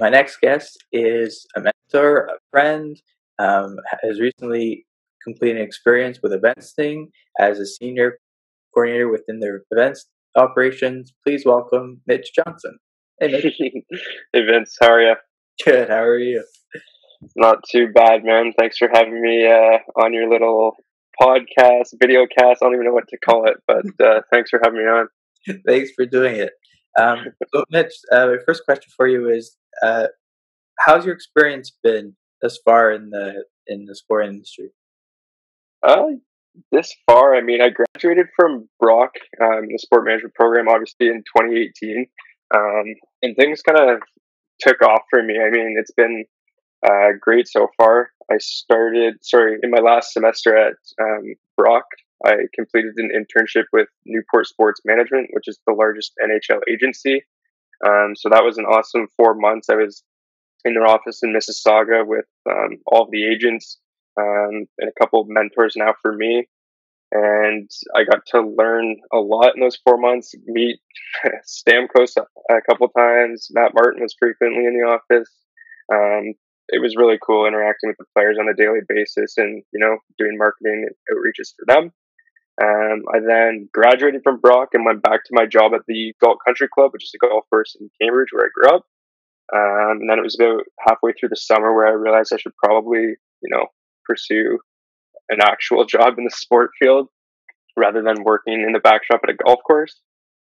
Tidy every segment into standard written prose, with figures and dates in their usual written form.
My next guest is a mentor, a friend, has recently completed an experience with eventing as a senior coordinator within their events operations. Please welcome Mitch Johnson. Hey, Mitch. Hey Vince, how are you? Good. How are you? Not too bad, man. Thanks for having me on your little podcast, video cast. I don't even know what to call it, but thanks for having me on. Thanks for doing it. So, Mitch, my first question for you is, how's your experience been thus far in the sport industry? This far, I mean, I graduated from Brock, the sport management program, obviously in 2018, and things kind of took off for me. I mean, it's been great so far. In my last semester at Brock, I completed an internship with Newport Sports Management, which is the largest NHL agency. So that was an awesome 4 months. I was in their office in Mississauga with all of the agents and a couple of mentors now for me. And I got to learn a lot in those 4 months, meet Stamkos a couple times. Matt Martin was frequently in the office. It was really cool interacting with the players on a daily basis and, doing marketing outreaches for them. I then graduated from Brock and went back to my job at the Galt Country Club, which is a golf course in Cambridge where I grew up. And then it was about halfway through the summer where I realized I should probably, pursue an actual job in the sport field rather than working in the back shop at a golf course.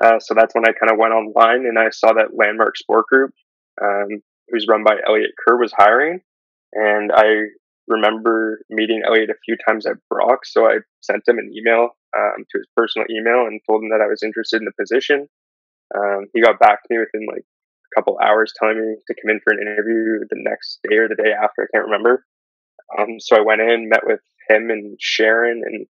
So that's when I kind of went online and I saw that Landmark Sport Group, who's run by Elliot Kerr, was hiring. And I remember meeting Elliot a few times at Brock. So I sent him an email to his personal email and told him that I was interested in the position. He got back to me within like a couple hours telling me to come in for an interview the next day or the day after. I can't remember. So I went in, met with him and Sharon, and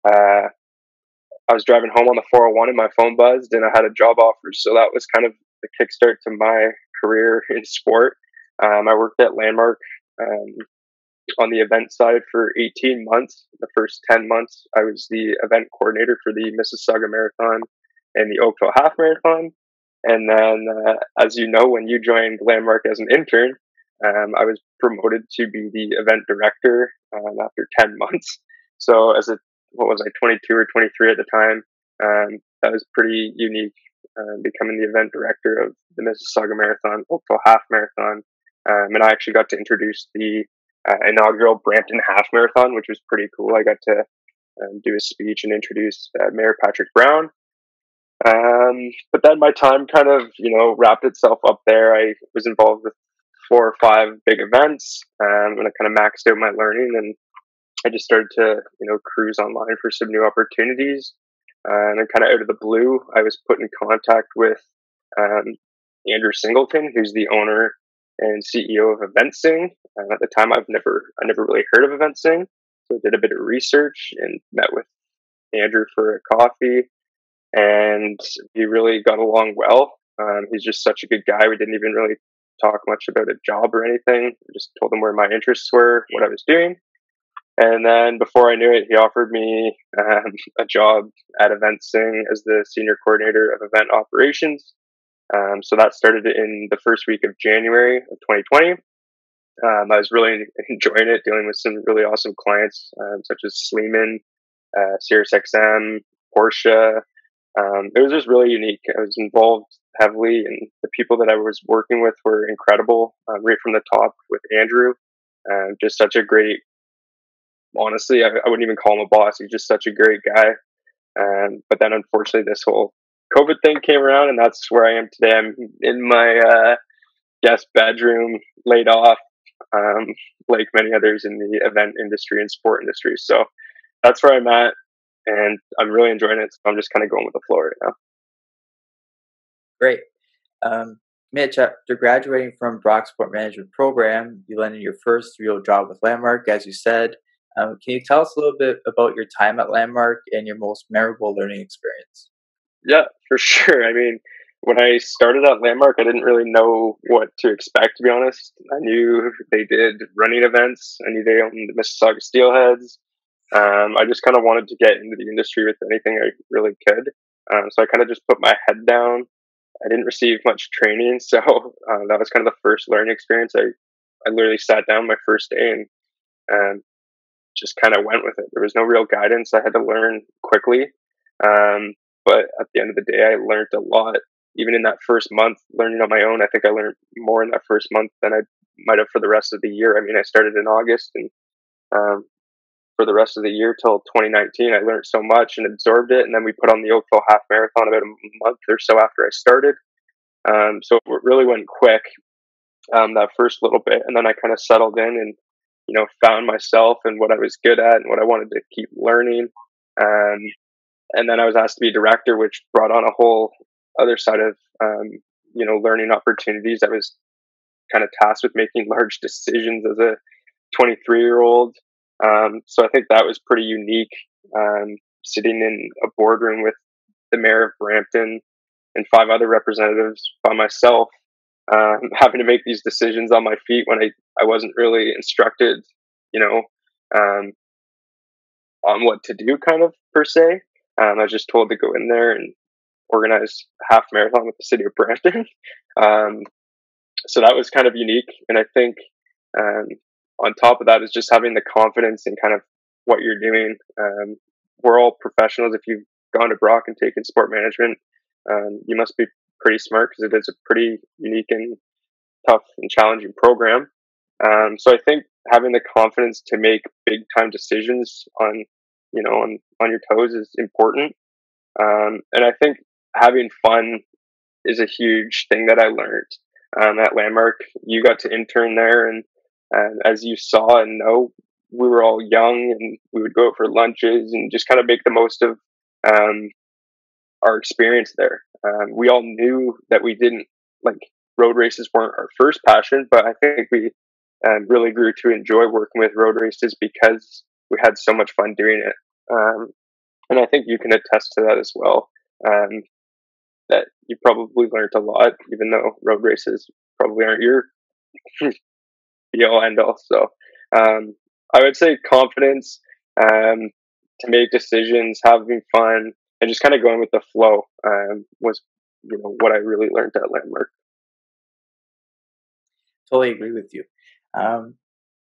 I was driving home on the 401 and my phone buzzed and I had a job offer. So that was kind of the kickstart to my career in sport. I worked at Landmark on the event side for 18 months. The first 10 months, I was the event coordinator for the Mississauga Marathon and the Oakville Half Marathon. And then, as you know, when you joined Landmark as an intern, I was promoted to be the event director after 10 months. So as 22 or 23 at the time. That was pretty unique, becoming the event director of the Mississauga Marathon, Oakville Half Marathon. And I actually got to introduce the inaugural Brampton Half Marathon, which was pretty cool. I got to do a speech and introduce Mayor Patrick Brown. But then my time kind of, wrapped itself up there. I was involved with 4 or 5 big events, and I kind of maxed out my learning, and I just started to, cruise online for some new opportunities. And then kind of out of the blue, I was put in contact with Andrew Singleton, who's the owner and CEO of EventSing. At the time, I never really heard of EventSing, so I did a bit of research and met with Andrew for a coffee, and we really got along well. He's just such a good guy. We didn't even really talk much about a job or anything. I just told him where my interests were, what I was doing. And then before I knew it, he offered me a job at EventSing as the senior coordinator of event operations. So that started in the first week of January of 2020. I was really enjoying it, dealing with some really awesome clients, such as Sleeman, SiriusXM, Porsche. It was just really unique. I was involved heavily, and the people that I was working with were incredible, right from the top with Andrew. Just such a great, honestly, I wouldn't even call him a boss. He's just such a great guy. But then unfortunately this whole COVID thing came around, and that's where I am today. I'm in my guest bedroom, laid off, like many others in the event industry and sport industry. So that's where I'm at, and I'm really enjoying it. So I'm just kind of going with the flow right now. Great. Mitch, after graduating from Brock Sport Management Program, you landed your first real job with Landmark, as you said. Can you tell us a little bit about your time at Landmark and your most memorable learning experience? Yeah, for sure. I mean, when I started at Landmark, I didn't really know what to expect, to be honest. I knew they did running events. I knew they owned the Mississauga Steelheads. I just kind of wanted to get into the industry with anything I really could. So I kind of just put my head down, I didn't receive much training, so that was kind of the first learning experience. I literally sat down my first day and um, just kind of went with it. There was no real guidance. I had to learn quickly, um, but at the end of the day, I learned a lot. Even in that first month, learning on my own, I think I learned more in that first month than I might have for the rest of the year. I mean, I started in August, and um, for the rest of the year till 2019, I learned so much and absorbed it. And then we put on the Oakville Half Marathon about a month or so after I started. So it really went quick that first little bit, and then I kind of settled in and found myself and what I was good at and what I wanted to keep learning. Um, and then I was asked to be director, which brought on a whole other side of learning opportunities. I was kind of tasked with making large decisions as a 23-year-old. So I think that was pretty unique. Sitting in a boardroom with the mayor of Brampton and five other representatives by myself, having to make these decisions on my feet when I wasn't really instructed, you know, um, on what to do, kind of per se. I was just told to go in there and organize a half marathon with the city of Brampton. um, so that was kind of unique, and I think um, on top of that is just having the confidence in kind of what you're doing. We're all professionals. If you've gone to Brock and taken sport management, you must be pretty smart because it is a pretty unique and tough and challenging program. So I think having the confidence to make big time decisions on on your toes is important. And I think having fun is a huge thing that I learned at Landmark. You got to intern there, and as you saw and know, we were all young, and we would go out for lunches and just kind of make the most of um, our experience there. We all knew that we didn't like road races weren't our first passion, but I think we really grew to enjoy working with road races because we had so much fun doing it. And I think you can attest to that as well. Um, that you probably learned a lot, even though road races probably aren't your be all end all. So I would say confidence, to make decisions, having fun, and just kind of going with the flow was what I really learned at Landmark. Totally agree with you. Um,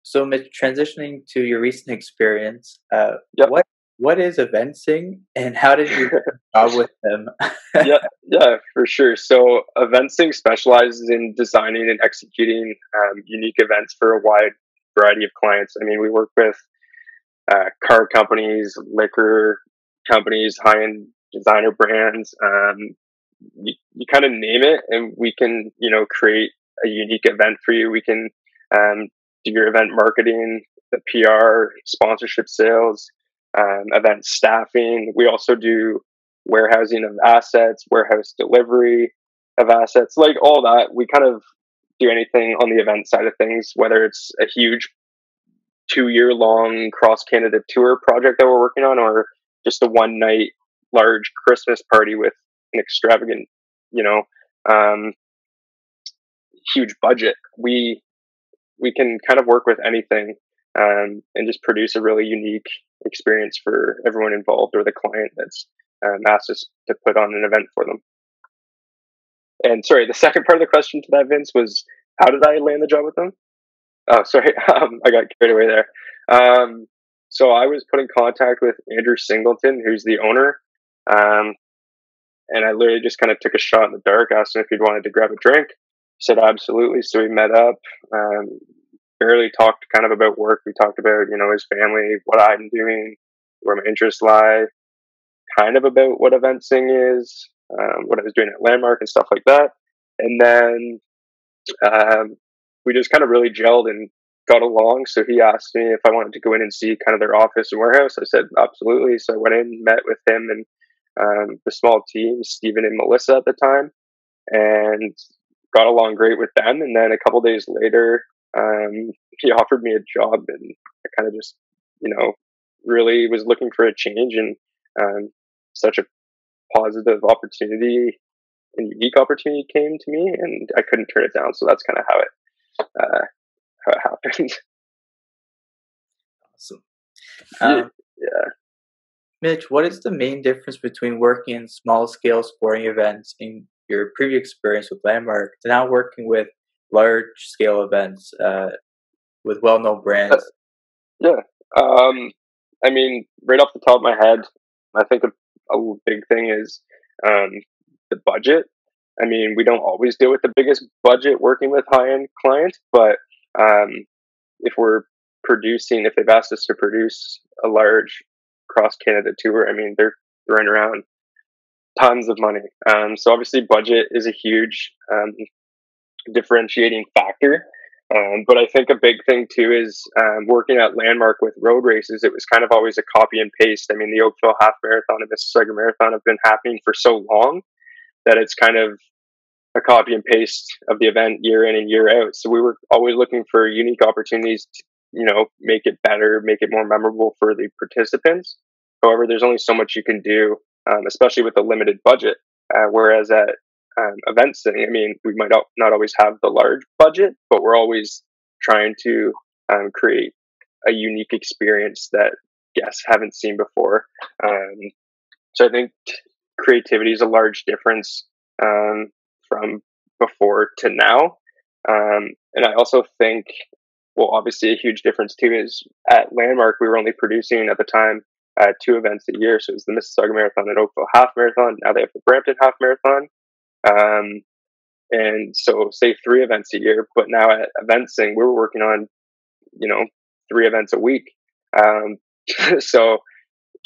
so, Mitch, transitioning to your recent experience, Yep. what is eventing, and how did you get a job with them? Yeah, yeah, for sure. So Eventsing specializes in designing and executing unique events for a wide variety of clients. I mean, we work with car companies, liquor companies, high-end designer brands. You kind of name it, and we can, create a unique event for you. We can do your event marketing, the PR, sponsorship sales, event staffing. We also do warehousing of assets, warehouse delivery of assets, like all that. We kind of do anything on the event side of things, whether it's a huge 2 year long cross Canada tour project that we're working on, or just a one night large Christmas party with an extravagant, you know, um, huge budget. We can kind of work with anything and just produce a really unique experience for everyone involved or the client that's asked us to put on an event for them. And sorry, the second part of the question to that, Vince, was how did I land the job with them? Oh, sorry, I got carried away there. Um, so I was put in contact with Andrew Singleton, who's the owner, um, and I literally just kind of took a shot in the dark, asked him if he'd wanted to grab a drink. He said absolutely. So we met up. Barely talked kind of about work. We talked about his family, what I'm doing, where my interests lie, kind of about what eventing is, what I was doing at Landmark and stuff like that. And then um, we just kind of really gelled and got along. So he asked me if I wanted to go in and see kind of their office and warehouse. I said absolutely. So I went in, met with him and the small team, Stephen and Melissa at the time, and got along great with them. And then a couple days later, he offered me a job, and I kind of just, really was looking for a change, and such a positive opportunity and unique opportunity came to me, and I couldn't turn it down. So that's kind of uh, how it happened. Awesome. Yeah, Um, yeah. Mitch, what is the main difference between working in small scale sporting events and your previous experience with Landmark to now working with large scale events with well known Uh, brands? yeah. Um, I mean, right off the top of my head, I think a big thing is um, the budget. I mean, we don't always deal with the biggest budget working with high end clients, but um, if we're producing, if they've asked us to produce a large cross Canada tour, I mean, they're throwing around tons of money. So obviously, budget is a huge differentiating factor. But I think a big thing too is working at Landmark with road races. It was kind of always a copy and paste. I mean, the Oakville Half Marathon and Mississauga Marathon have been happening for so long that it's kind of a copy and paste of the event year in and year out. So we were always looking for unique opportunities to, make it better, make it more memorable for the participants. However, there's only so much you can do, especially with a limited budget. Whereas at event setting, I mean, we might not always have the large budget, but we're always trying to create a unique experience that guests haven't seen before. Um, so I think creativity is a large difference from before to now. And I also think, well, obviously, a huge difference too is at Landmark, we were only producing at the time two events a year. So it was the Mississauga Marathon and Oakville Half Marathon. Now they have the Brampton Half Marathon. Um, and so, say three events a year, but now at Eventsing, we were working on, you know, three events a week. Um, so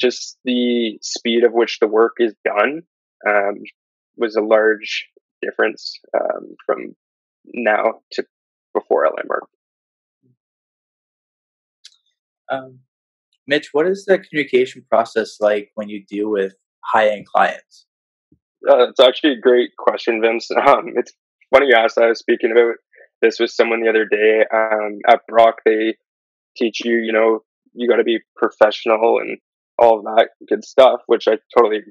just the speed of which the work is done um, was a large difference from now to before at Landmark. Um, Mitch, what is the communication process like when you deal with high end clients? It's actually a great question, Vince. It's funny you asked. I was speaking about this with someone the other day. At Brock, they teach you, you got to be professional and all of that good stuff, which I totally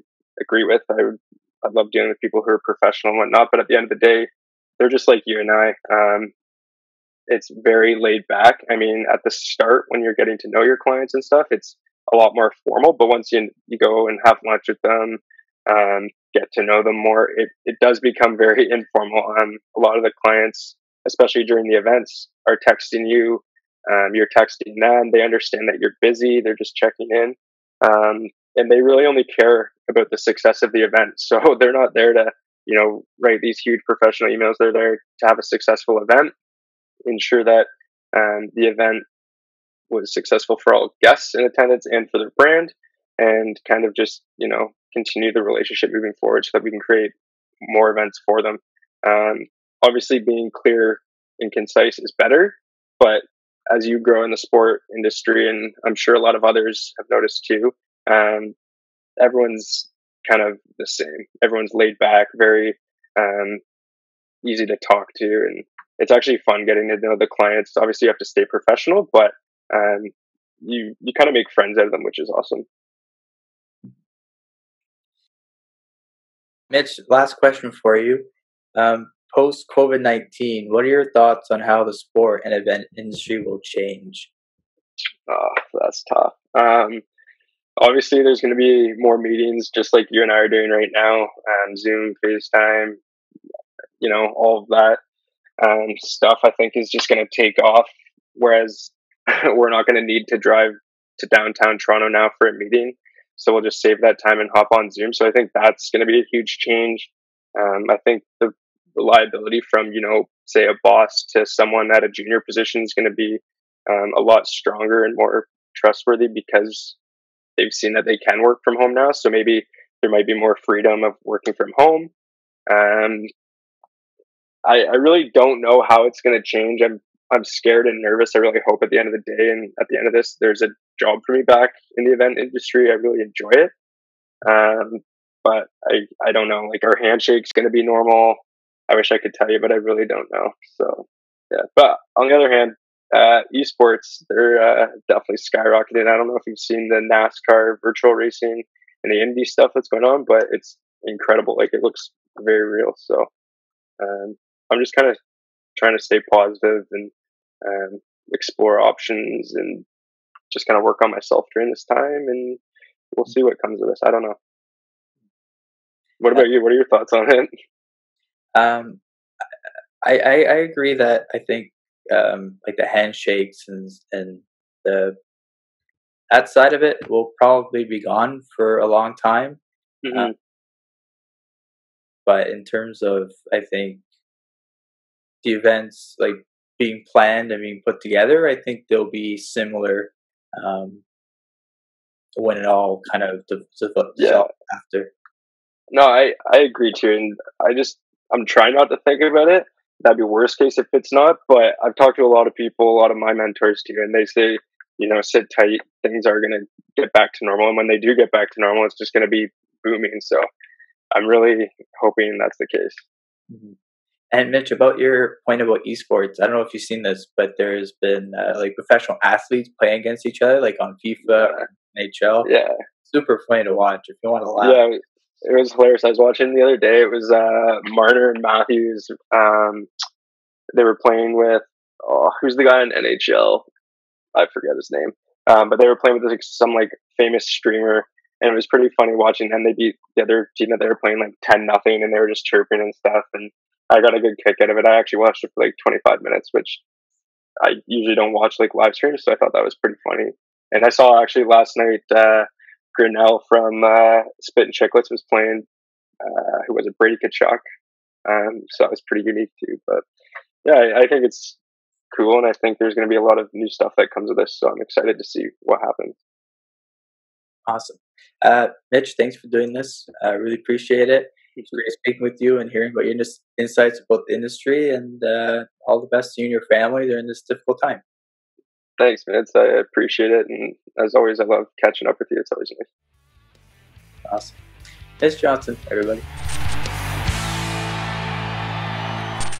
agree with. I love dealing with people who are professional and whatnot, but at the end of the day, they're just like you and I. It's very laid back. I mean, at the start, when you're getting to know your clients and stuff, it's a lot more formal. But once you go and have lunch with them, get to know them more, it does become very informal. A lot of the clients, especially during the events, are texting you. You're texting them. They understand that you're busy. They're just checking in, and they really only care about the success of the event. So they're not there to write these huge professional emails. They're there to have a successful event, ensure that the event was successful for all guests in attendance and for their brand, and kind of just continue the relationship moving forward so that we can create more events for them. Um, Obviously, being clear and concise is better, but as you grow in the sport industry, and I'm sure a lot of others have noticed too, um, everyone's kind of the same. Everyone's laid back, very um, easy to talk to, and it's actually fun getting to know the clients. Obviously, you have to stay professional, but um, you kind of make friends out of them, which is awesome. Mitch, last question for you. Post COVID-19, what are your thoughts on how the sport and event industry will change? Oh, that's tough. Obviously, there's going to be more meetings, just like you and I are doing right now. Zoom, FaceTime, all of that stuff. I think is just going to take off. Whereas we're not going to need to drive to downtown Toronto now for a meeting. So we'll just save that time and hop on Zoom. So I think that's going to be a huge change. I think the liability from, say a boss to someone at a junior position is going to be a lot stronger and more trustworthy because they've seen that they can work from home now. So maybe there might be more freedom of working from home. Um, I really don't know how it's going to change. I'm scared and nervous. I really hope at the end of the day and at the end of this, there's a job for me back in the event industry. I really enjoy it. Um, but I don't know. Like our handshake's going to be normal. I wish I could tell you, but I really don't know. So yeah. But on the other hand, esports they're definitely skyrocketed. I don't know if you've seen the NASCAR virtual racing and the indie stuff that's going on, but it's incredible. Like it looks very real. So um, I'm just kind of trying to stay positive and explore options and just kind of work on myself during this time, and we'll see what comes of this. I don't know. What Uh, about you? What are your thoughts on it? Um, I agree that I think like the handshakes and the that side of it will probably be gone for a long time. Uh, Hmm. but in terms of, I think the events like being planned and being put together, I think they'll be similar um, when it all kind of Yeah. develops after. No, I agree too, and I'm trying not to think about it. That'd be worst case if it's not. But I've talked to a lot of people, a lot of my mentors too, and they say, sit tight. Things are gonna get back to normal, and when they do get back to normal, it's just gonna be booming. So I'm really hoping that's the case. Mhm. And Mitch, about your point about esports, I don't know if you've seen this, but there's been like professional athletes playing against each other, like on FIFA Yeah, or NHL. yeah, Super funny to watch if you want to laugh. yeah. It was hilarious. I was watching the other day. It was Marner and Matthews. They were playing with who's the guy in NHL? I forget his name. But they were playing with some like famous streamer, and it was pretty funny watching them. They beat the other team that they were playing like 10-0, and they were just chirping and stuff. And I got a good kick out of it. I actually watched it for like 25 minutes, which I usually don't watch like live streams, so I thought that was pretty funny. And I saw actually last night Grinnell from Spit and Chicklets was playing. Who was it? Brady Kachuk. So that was pretty unique too. But yeah, I think it's cool, and I think there's going to be a lot of new stuff that comes with this. So I'm excited to see what happens. Awesome. Mitch, thanks for doing this. I really appreciate it. It's great speaking with you and hearing about your insights about the industry, and all the best to you and your family during this difficult time. Thanks, Vince. I appreciate it, and as always, I love catching up with you. It's always nice. Awesome. Mitch Johnson, everybody.